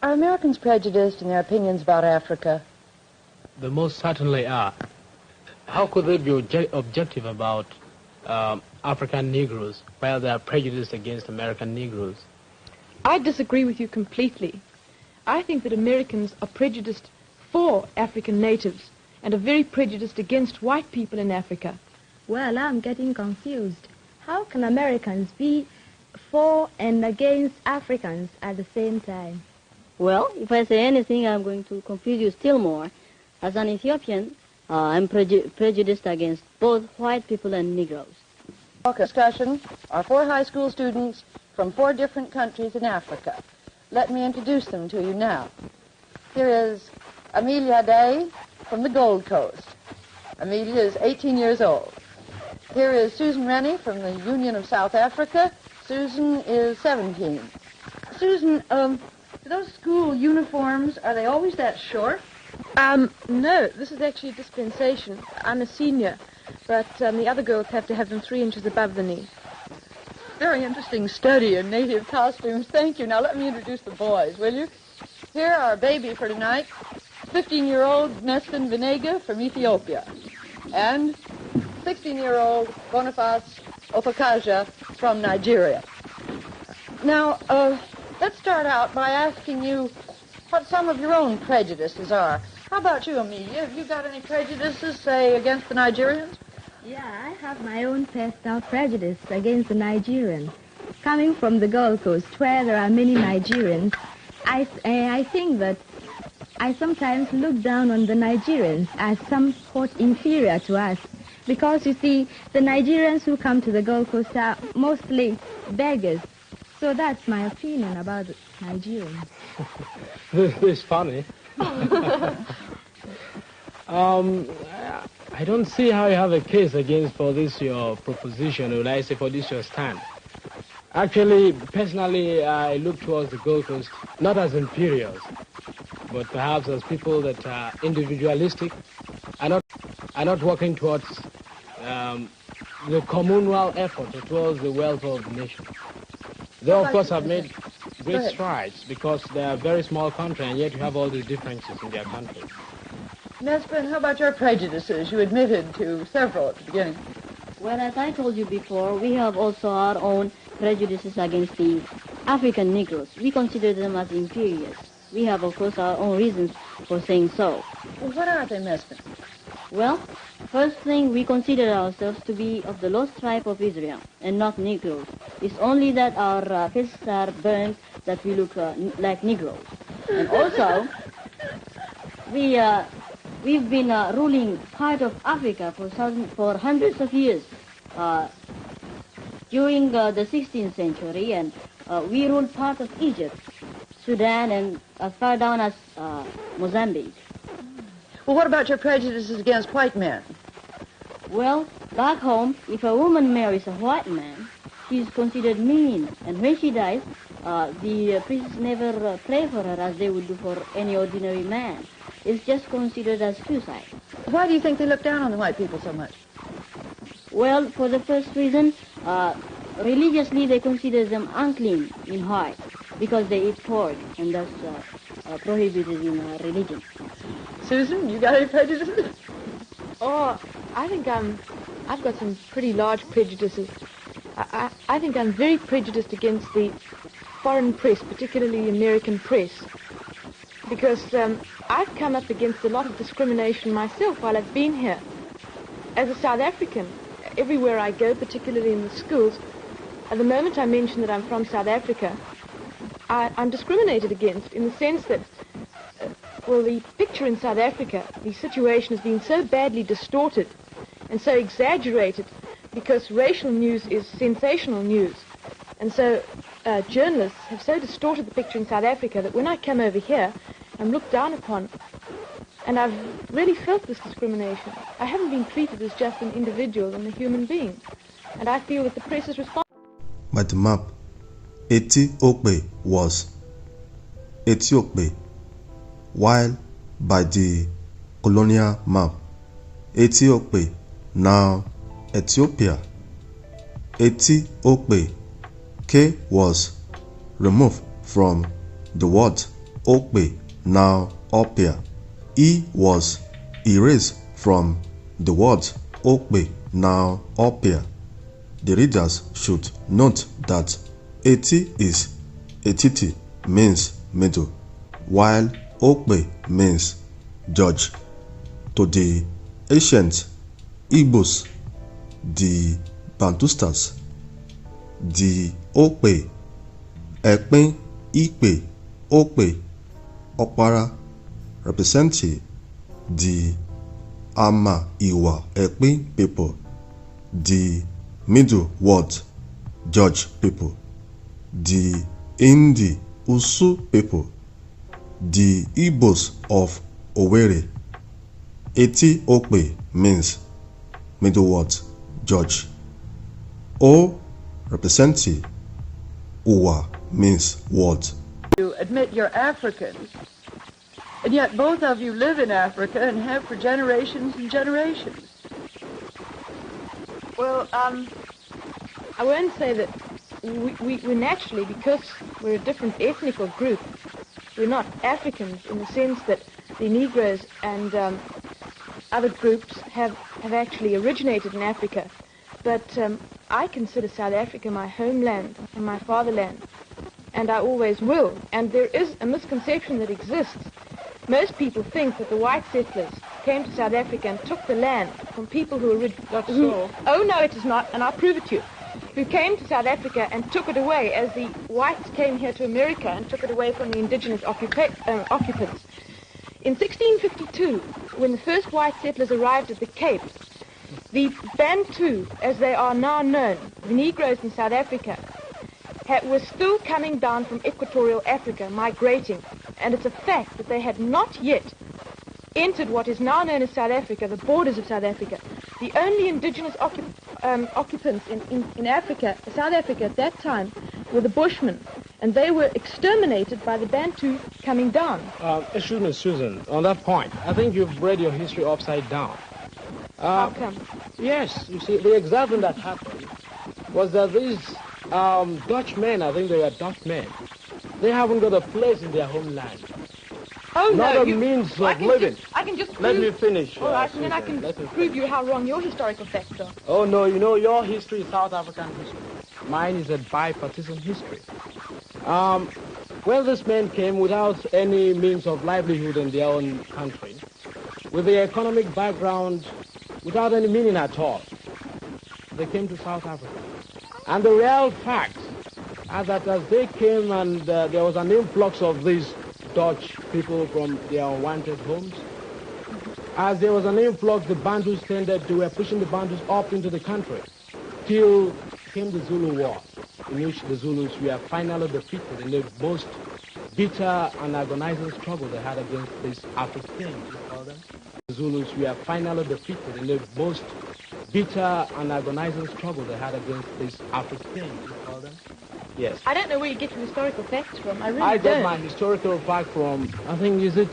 Are Americans prejudiced in their opinions about Africa? They most certainly are. How could they be objective about African Negroes while they are prejudiced against American Negroes? I disagree with you completely. I think that Americans are prejudiced for African natives and are very prejudiced against white people in Africa. Well, I'm getting confused. How can Americans be for and against Africans at the same time? Well, if I say anything, I'm going to confuse you still more. As an Ethiopian, I'm prejudiced against both white people and Negroes. Discussion are 4 high school students from 4 different countries in Africa. Let me introduce them to you now. Here is Amelia Day from the Gold Coast. Amelia is 18 years old. Here is Susan Rennie from the Union of South Africa. Susan is 17. Susan, those school uniforms, are they always that short? No, this is actually a dispensation. I'm a senior, but the other girls have to have them 3 inches above the knee. Very interesting study in native costumes. Thank you. Now let me introduce the boys, will you? Here are our baby for tonight, 15-year-old Meston Venega from Ethiopia, and 16-year-old Boniface Opakaja from Nigeria. Now, let's start out by asking you what some of your own prejudices are. How about you, Amelia? Have you got any prejudices, say, against the Nigerians? Yeah, I have my own personal prejudice against the Nigerians. Coming from the Gold Coast, where there are many Nigerians, I think that I sometimes look down on the Nigerians as somewhat inferior to us. Because, you see, the Nigerians who come to the Gold Coast are mostly beggars. So that's my opinion about the Nigerians. This is funny. I don't see how you have a case against for this your proposition, or I say for this your stand. Actually, personally, I look towards the Gold Coast not as inferiors, but perhaps as people that are individualistic, are not working towards the communal effort or towards the welfare of the nation. They, of course, have made great strides because they are a very small country, and yet you have all these differences in their country. Nesbin, how about your prejudices? You admitted to several at the beginning. Well, as I told you before, we have also our own prejudices against the African Negroes. We consider them as inferiors. We have, of course, our own reasons for saying so. Well, what are they, Nesbin? Well, first thing, we consider ourselves to be of the lost tribe of Israel and not Negroes. It's only that our faces are burned that we look like Negroes. And also, we've been ruling part of Africa for hundreds of years during the 16th century, and we ruled part of Egypt, Sudan, and as far down as Mozambique. Well, what about your prejudices against white men? Well, back home, if a woman marries a white man, she's considered mean, and when she dies, the priests never pray for her as they would do for any ordinary man. It's just considered as suicide. Why do you think they look down on the white people so much? Well, for the first reason, religiously they consider them unclean in heart because they eat pork, and that's prohibited in religion. Susan, you got any prejudices? Oh, I think I've got some pretty large prejudices. I think I'm very prejudiced against the foreign press, particularly the American press, because I've come up against a lot of discrimination myself while I've been here. As a South African, everywhere I go, particularly in the schools, at the moment I mention that I'm from South Africa, I'm discriminated against in the sense that, well, the picture in South Africa, the situation has been so badly distorted and so exaggerated because racial news is sensational news. And so journalists have so distorted the picture in South Africa that when I come over here, I'm looked down upon. And I've really felt this discrimination. I haven't been treated as just an individual and a human being. And I feel that the press is responsible. By the map, Ethiopia was Ethiopia, while by the colonial map, Ethiopia now Ethiopia. Ethiopia K was removed from the word Okpe, now Opia. E was erased from the word Okpe, now Opia. The readers should note that Eti is Etiti, means middle, while Okpe means judge. To the ancient Igbos, the Bantustas, the Okpe, Ekpen, Ikpe, Okpe, Okpara, representing the Ama Iwa Ekpen people, the middle word, judge people, the Indi Usu people, the Igbos of Ouwarre. Eti Okpe means middle word, judge. O representing Ouwarre means word. You admit you're Africans, and yet both of you live in Africa and have for generations and generations. Well, I won't say that we naturally, because we're a different ethnical group, we're not Africans in the sense that the Negroes and other groups have actually originated in Africa. But I consider South Africa my homeland and my fatherland, and I always will. And there is a misconception that exists. Most people think that the white settlers came to South Africa and took the land from people who oh no, it is not, and I'll prove it to you, who came to South Africa and took it away, as the whites came here to America and took it away from the indigenous occupants. In 1652, when the first white settlers arrived at the Cape, the Bantu, as they are now known, the Negroes in South Africa, were still coming down from equatorial Africa, migrating. And it's a fact that they had not yet entered what is now known as South Africa, the borders of South Africa. The only indigenous occupants in Africa, South Africa at that time, were the Bushmen, and they were exterminated by the Bantu coming down. Excuse me, Susan, on that point, I think you've read your history upside down. How come? Yes, you see, the exact thing that happened was that these Dutch men, I think they were Dutch men, they haven't got a place in their homeland. Oh, not no, a means of living. I can just prove... Let me finish. All right, and Susan, then I can prove you how wrong your historical facts are. Oh, no, you know, your history is South African history. Mine is a bipartisan history. Well, this man came without any means of livelihood in their own country, with the economic background without any meaning at all. They came to South Africa. And the real facts are that as they came and there was an influx of these Dutch people from their unwanted homes, as there was an influx, the Bantus they were pushing the Bantus up into the country, till came the Zulu War, in which the Zulus were finally defeated in the most bitter and agonizing struggle they had against these Africans, you call them. The Zulus were finally defeated in the most bitter and agonizing struggle they had against these Africans, you call them. Yes. I don't know where you get your historical facts from. I really I don't. got my historical fact from, I think, is it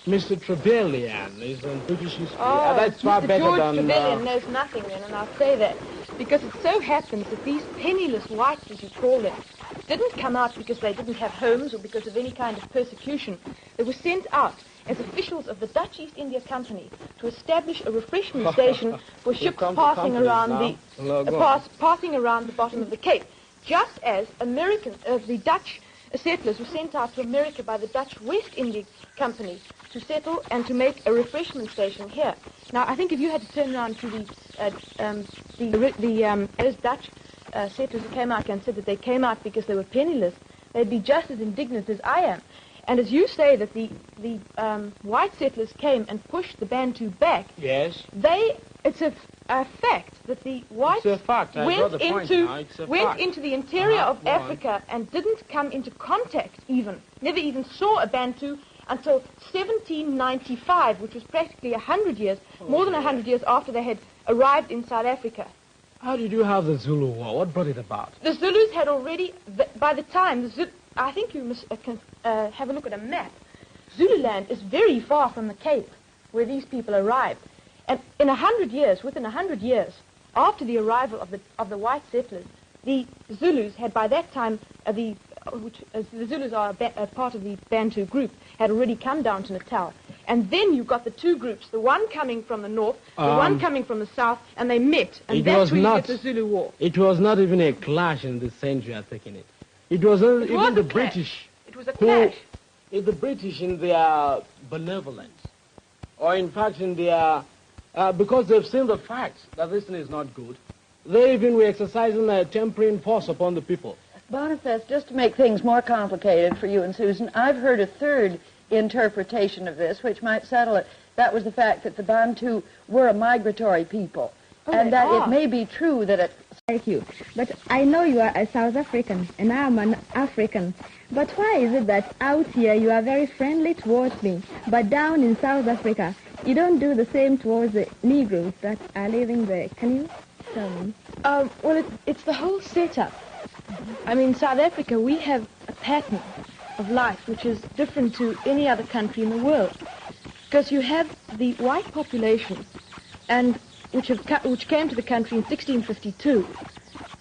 Mr. Trevelyan? Is in British history. Oh, that's far Mr. better George than... Trevelyan knows nothing then, and I'll say that. Because it so happens that these penniless whites, as you call them, didn't come out because they didn't have homes or because of any kind of persecution. They were sent out as officials of the Dutch East India Company to establish a refreshment station for ships passing around passing around the bottom of the Cape. Just as the Dutch settlers were sent out to America by the Dutch West India Company to settle and to make a refreshment station here. Now, I think if you had to turn around to those Dutch settlers who came out and said that they came out because they were penniless, they'd be just as indignant as I am. And as you say that the white settlers came and pushed the Bantu back, yes, it's a fact that the whites went into the interior of Africa and didn't come into contact never even saw a Bantu until 1795, which was practically 100 years, more than 100 years after they had arrived in South Africa. How did you have the Zulu War? What brought it about? The Zulus had already, by the time, I think you must have a look at a map. Zululand is very far from the Cape, where these people arrived. And in 100 years, within 100 years, after the arrival of the white settlers, the Zulus had by that time, the which as the Zulus are a part of the Bantu group, had already come down to Natal. And then you got the two groups, the one coming from the north, the one coming from the south, and they met. And that's where you get the Zulu War. It was not even a clash in the sense you are taking it. It was even the British. It was a clash. The British in their benevolence, or in fact in their, because they've seen the facts that this thing is not good, they even were exercising a tempering force upon the people. Boniface, just to make things more complicated for you and Susan, I've heard a third interpretation of this, which might settle it. That was the fact that the Bantu were a migratory people, and that it may be true that it... Thank you. But I know you are a South African, and I am an African. But why is it that out here you are very friendly towards me, but down in South Africa you don't do the same towards the Negroes that are living there? Can you tell me? Well, it's the whole setup. I mean, South Africa, we have a pattern of life which is different to any other country in the world. Because you have the white populations, and which came to the country in 1652,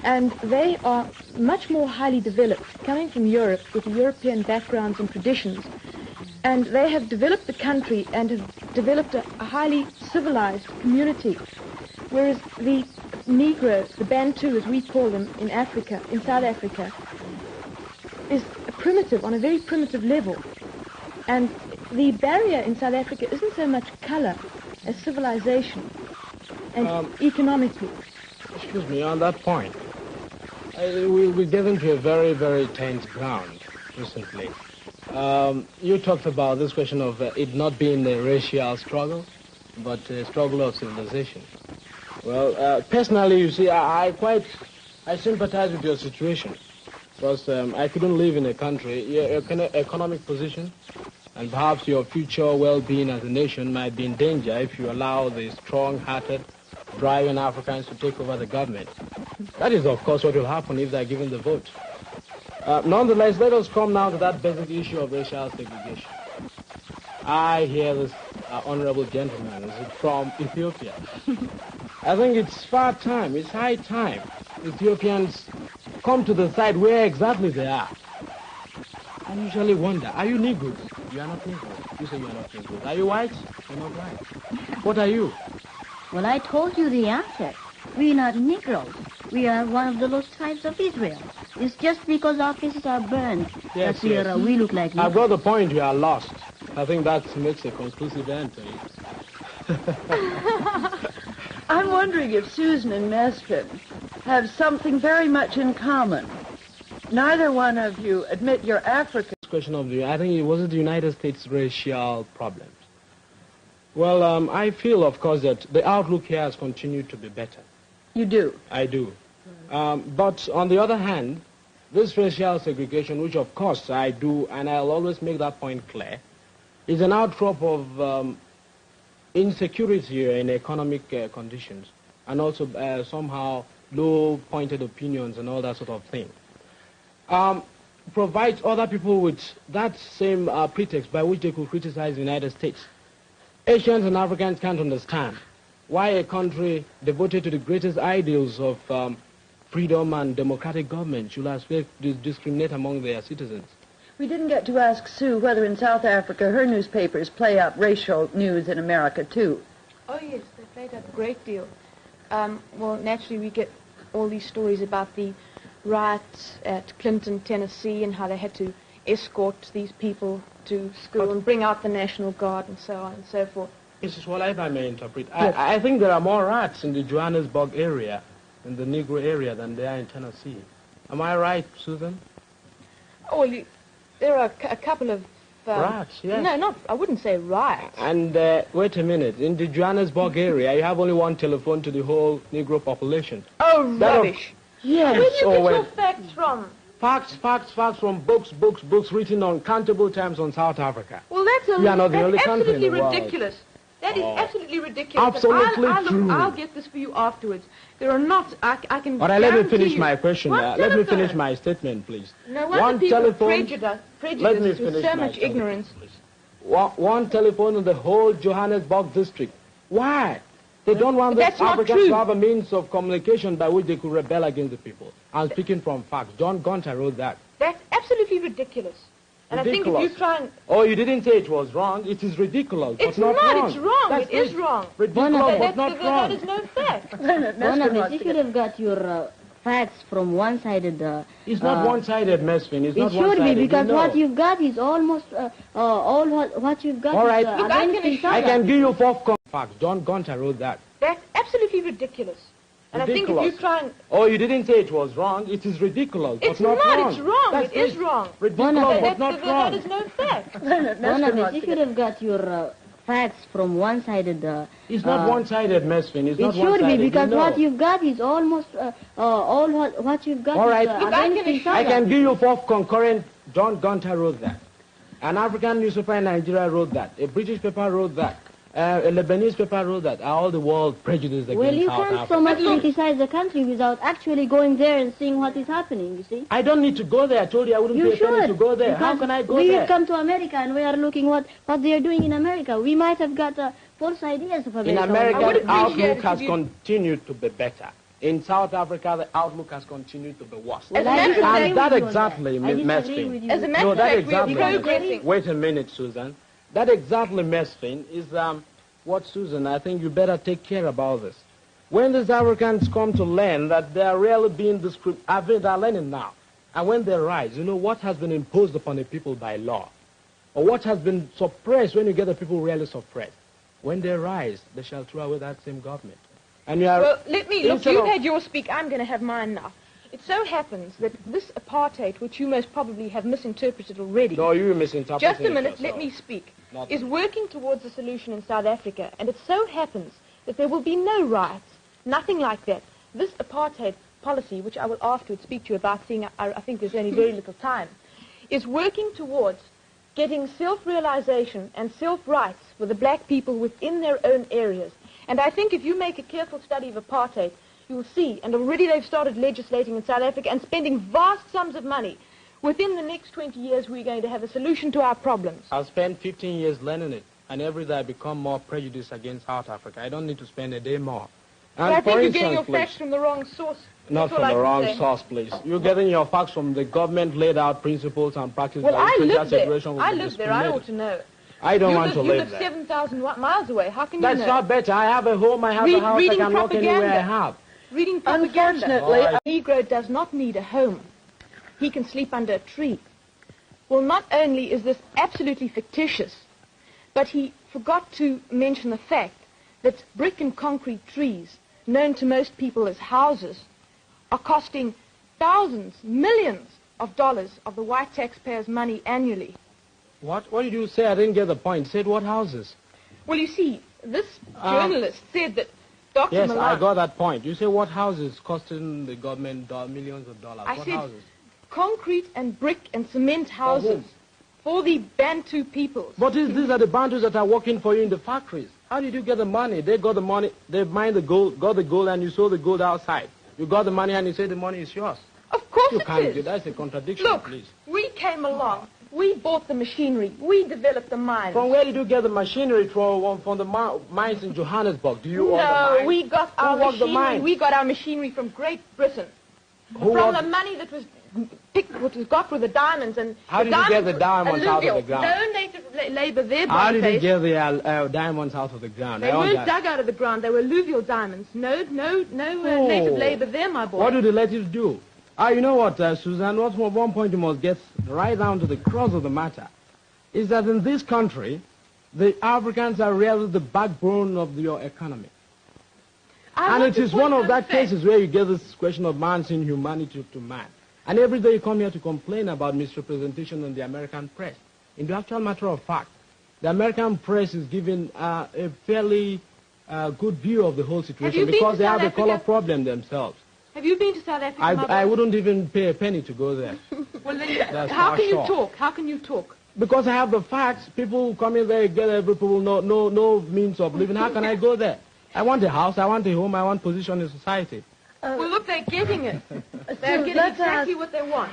and they are much more highly developed, coming from Europe with European backgrounds and traditions, and they have developed the country and have developed a highly civilized community, whereas the Negro, the Bantu as we call them in Africa, in South Africa, is primitive, on a very primitive level. And the barrier in South Africa isn't so much color as civilization and economically. Excuse me, on that point, we get into a very, very tense ground recently. You talked about this question of it not being a racial struggle, but a struggle of civilization. Well, personally, you see, I sympathize with your situation, because I couldn't live in a country, your economic position, and perhaps your future well-being as a nation might be in danger if you allow the strong-hearted, driving Africans to take over the government. That is, of course, what will happen if they're given the vote. Nonetheless, let us come now to that basic issue of racial segregation. I hear this honorable gentleman is from Ethiopia. I think it's high time Ethiopians come to the side where exactly they are. I usually wonder, are you Negroes? You are not Negroes. You say you are not Negroes. Are you white? You're not white. What are you? Well, I told you the answer. We're not Negroes. We are one of the lost tribes of Israel. It's just because our faces are burned that we look like Negroes. I've got the point. You are lost. I think that makes a conclusive answer. I'm wondering if Susan and Meskin have something very much in common. Neither one of you admit you're African. Question of I think it was the United States racial problems. Well, I feel, of course, that the outlook here has continued to be better. You do? I do. But on the other hand, this racial segregation, which of course I do, and I'll always make that point clear, is an outcrop of insecurity in economic conditions, and also somehow low-pointed opinions and all that sort of thing. Provides other people with that same pretext by which they could criticize the United States. Asians and Africans can't understand why a country devoted to the greatest ideals of freedom and democratic government should expect to discriminate among their citizens. We didn't get to ask Sue whether in South Africa her newspapers play up racial news in America, too. Oh, yes, they played up a great deal. Well, naturally, we get all these stories about the riots at Clinton, Tennessee, and how they had to escort these people to school and bring out the National Guard and so on and so forth. Mrs. Waller, if I may interpret, yes. I think there are more riots in the Johannesburg area, in the Negro area, than there are in Tennessee. Am I right, Susan? Oh, well, there are a couple of... riots, yes. No, I wouldn't say riots. And wait a minute, in the Johannesburg area, you have only one telephone to the whole Negro population. Oh, rubbish. Yes. Where do you get your facts from? Facts from books written on countable times on South Africa. Well, that's absolutely ridiculous. That is absolutely ridiculous. Absolutely true. I'll get this for you afterwards. There are not, I can All right, let me finish you. my question. Let me finish my statement, please. No wonder people prejudice with so much ignorance. One telephone in the whole Johannesburg district. Why? They don't want the That's not Africans true. to have a means of communication by which they could rebel against the people. I'm speaking from facts. John Gunter wrote that. That's absolutely ridiculous. And Ridiculous. I think if you try and... Oh, you didn't say it was wrong. It is ridiculous, It's but not wrong. It's wrong. That's It is wrong. Ridiculous, but not That wrong. is no fact. Barnabas, you should have got your facts from one-sided... It's not one-sided, Mesfin. It's not it should one-sided. be, because you know. what you've got is almost all what you've got All right. is Look, against each I other. can give you facts. John Gunter wrote that. That's absolutely ridiculous. And Ridiculous. I think if you try and... Oh, you didn't say it was wrong. It is ridiculous, It's but not wrong. It's wrong. That's It is wrong. Ridiculous, but not That wrong. is no fact. Barnabas, you should have got your facts from one-sided... It's not one-sided, Mesfin. It's it not should one-sided. be, because you know. what you've got is almost all what you've got All right. is Look, against each other. I can give you 4 concurrent. John Gunter wrote that. An African newspaper in Nigeria wrote that. A British paper wrote that. A Lebanese paper wrote that. Are all the world prejudiced against Well, you South can't Africa? so much criticize the country without actually going there and seeing what is happening, you see. I don't need to go there. I told you I wouldn't You pay a penny should. to go there. How Because can I go we there? have come to America and we are looking what they are doing in America. We might have got false ideas of America. In America, I would the appreciate outlook it has if you- continued to be better. In South Africa, the outlook has continued to be worse. As a matter of fact, And that with you on exactly, that. I Ms. disagree with Mesfin. you. As a matter No, of that fact, we are exactly. progressing. Wait a minute, Susan. That exactly, Mesfin, is what, Susan, I think you better take care about this. When these Africans come to learn that they are really being discriminated, they are learning now. And when they rise, you know what has been imposed upon the people by law? Or what has been suppressed when you get the people really suppressed? When they rise, they shall throw away that same government. And you are... Well, look, instead you've of- had your speak. I'm going to have mine now. It so happens that this apartheid, which you most probably have misinterpreted already... No, you misinterpreted Just a it minute, yourself. let me speak. Not Is me. working towards a solution in South Africa, and it so happens that there will be no riots, nothing like that. This apartheid policy, which I will afterwards speak to you about, seeing I think there's only very little time, is working towards getting self-realization and self-rights for the black people within their own areas. And I think if you make a careful study of apartheid, you will see, and already they've started legislating in South Africa and spending vast sums of money. Within the next 20 years, we're going to have a solution to our problems. I've spent 15 years learning it, and every day I become more prejudiced against South Africa. I don't need to spend a day more. But And I think for you're getting your instance, facts please, from the wrong source. not That's all from I the can wrong say. source, please. You're getting your facts from the government laid out principles and practices. Well, by which I that live there. situation will I be live there. I ought discriminated. to know. I don't You want to you live live there. 7,000 miles away. How can you That's know? not better. I have a home, I have a house, I reading can walk anywhere I propaganda. have. Reading propaganda. Unfortunately, a Negro does not need a home. He can sleep under a tree. Well, not only is this absolutely fictitious, but he forgot to mention the fact that brick and concrete trees, known to most people as houses, are costing thousands, millions of dollars of the white taxpayers' money annually. What? What did you say? I didn't get the point. Said what houses? Well, you see, this journalist said that Dr. Yes, Milan... I got that point. You say what houses costing the government millions of dollars? I What said houses? concrete and brick and cement houses for the Bantu peoples. But these are the Bantus that are working for you in the factories. How did you get the money? They got the money, they mined the gold, got the gold, and you sold the gold outside. You got the money and you say the money is yours. Of course You it can't is. do that's a contradiction, Look, please. we came along. We bought the machinery. We developed the mines. From where did you get the machinery from the mines in Johannesburg? Do you own the No, mines? we got Who our worked the machinery. mines? We got our machinery from Great Britain. Who From worked- the money that was what was got with the diamonds and How the did you get diamonds the diamonds were out of the alluvial. ground? No native labor there. How did you Boniface. get the diamonds out of the ground? They I want weren't that. dug out of the ground. They were alluvial diamonds. No native labor there, my boy. What do the natives do? You know what, Suzanne, at one point you must get right down to the crux of the matter, is that in this country, the Africans are really the backbone of your economy. I And want it to is point one of out that the fact. cases where you get this question of man's inhumanity to man. And every day you come here to complain about misrepresentation in the American press. In the actual matter of fact, the American press is giving a fairly good view of the whole situation been because to they have South a color Africa? problem themselves. Have you been to South Africa? my I boy? wouldn't even pay a penny to go there. Well, then, That's how for can sure. you talk? How can you talk? Because I have the facts. People come in there, get every people no means of living. How can I go there? I want a house, I want a home, I want position in society. Well, look, they're getting it. They're getting let's exactly what they want.